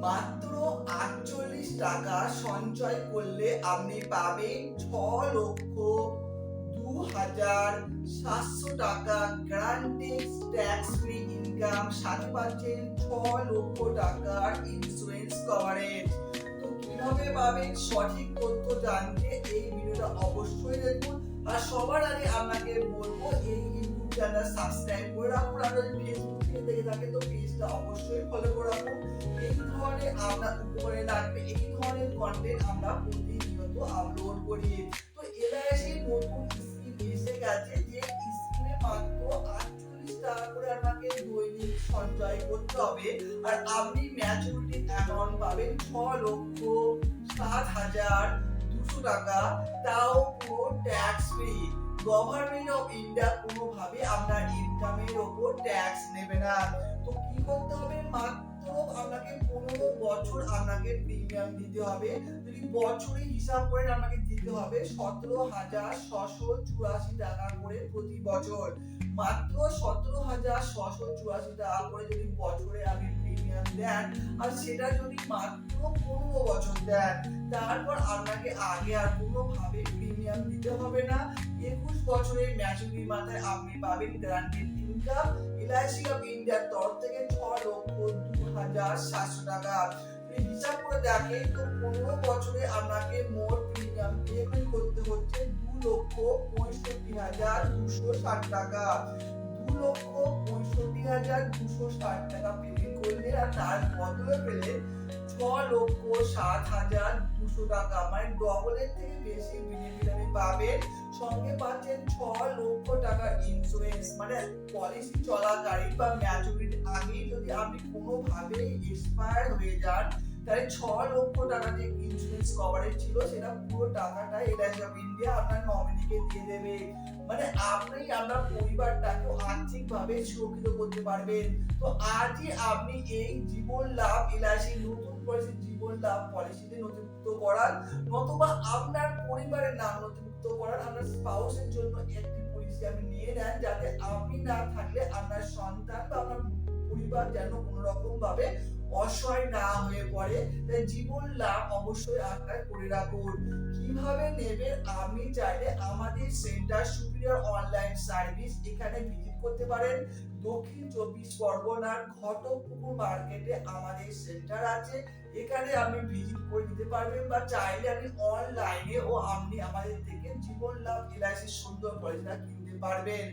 মাত্র ৪৮ টাকা সঞ্চয় করলে আপনি পাবেন ৬,২,৭০০ টাকা গ্যারান্টেড ট্যাক্স ফ্রি ইনকাম, সাথে পাচ্ছেন ৬,০০,০০০ টাকার ইন্স্যুরেন্স কভারেজ। তো কিভাবে পাবেন সঠিক তথ্য জানতে এই ভিডিওটা অবশ্যই দেখুন। আর সবার আগে আপনাকে বলবো এই ইউটিউব চ্যানেল সাবস্ক্রাইব করে রাখুন। আর যদি ফেসবুক থেকে দেখে থাকেন তো পেজটা অবশ্যই ফলো করে রাখুন। এই ধরনের আপনার উপকারে লাগবে, এই ধরনের কন্টেন্ট আমরা প্রতিনিয়ত আপলোড করি। তো এলআইসি নতুন স্কিম এসে গেছে, যে স্কিমে মাত্র ৪৮ টাকা করে আপনাকে দৈনিক সঞ্চয় করতে হবে। আর আপনি ম্যাচুরিটি অ্যামাউন্ট পাবেন ৬,৬০,২০০ টাকা, তাও পুরো tax free. Government of India কোনোভাবে আপনার ইনকামের উপর ট্যাক্স নেবে না। তো কি করতে হবে, মাত্র আপনাকে ১৫ বছর আপনাকে প্রিমিয়াম দিতে হবে। যদি বছরে হিসাব করেন আপনাকে দিতে হবে ১৭,৬৮৪ টাকা করে প্রতি বছর। মাত্র ১৭,৬৮৪ টাকা করে যদি বছরে আপনি প্রিমিয়াম দেন, আর সেটা যদি মাত্র ১৫ বছর দেন, তারপর আপনাকে আগে আর কোনোভাবে প্রিমিয়াম দিতে হবে না। ২১ বছরের ম্যাচুরিটির মাথায় আপনি পাবেন গ্যারান্টেড ইনকাম এলআইসি অফ ইন্ডিয়ার তরফ থেকে ৬,২,৭০০ টাকা। হিসাব করে দেখেন তো ১৫ বছরে আপনাকে মোট প্রিমিয়াম পেমেন্ট করতে হচ্ছে ২,৬৫,২৬০ টাকা। ২,৬৫,২৬০ টাকা পেমেন্ট করলে আর তার বদলে পেলে ৬,৭০,২০০ টাকা, মানে ডবলের থেকে বেশি বেনিফিট আপনি পাবেন। সঙ্গে পাচ্ছেন ৬,০০,০০০ টাকার ইন্স্যুরেন্স, মানে পলিসি চলাকালীন বা ম্যাচুরিটির আগে যদি আপনি কোনোভাবে এক্সপায়ার হয়ে যান, তাহলে ৬,০০,০০০ টাকা যে ইন্স্যুরেন্স কভারেজ ছিল সেটা পুরো টাকাটা এলআইসি অফ ইন্ডিয়া আপনার নমিনিকে দিয়ে দেবে। মানে আপনি আপনার পরিবারটাকে আর্থিকভাবে সুরক্ষিত করতে পারবেন। তো আজই আপনি এই জীবন লাভ এলআইসি নতুন পলিসি জীবন লাভ পলিসিতে নথিভুক্ত করান, নতুবা আপনার পরিবারের নাম নথিভুক্ত করান। আপনার স্পাউসের জন্য একটি পলিসি আপনি নিয়ে নেন, যাতে আপনি না থাকলে আপনার সন্তান বা আপনার পরিবার যেন কোনো রকম ভাবে অসহায় না হয়ে পড়ে। তাই জীবন লাভ অবশ্যই আপনার করে রাখুন। কিভাবে নেবেন, আপনি চাইলে আমাদের সেন্টার সুপিরিয়র অনলাইন সার্ভিস এখানে ভিজিট করতে পারেন। দক্ষিণ ২৪ পরগনার ঘটকপুকুর মার্কেটে আমাদের সেন্টার আছে, এখানে আপনি ভিজিট করে দিতে পারবেন, বা চাইলে আপনি অনলাইনে ও আপনি আমাদের থেকে জীবন লাভ এলআইসি সুন্দর পলিসিটা কিনতে পারবেন।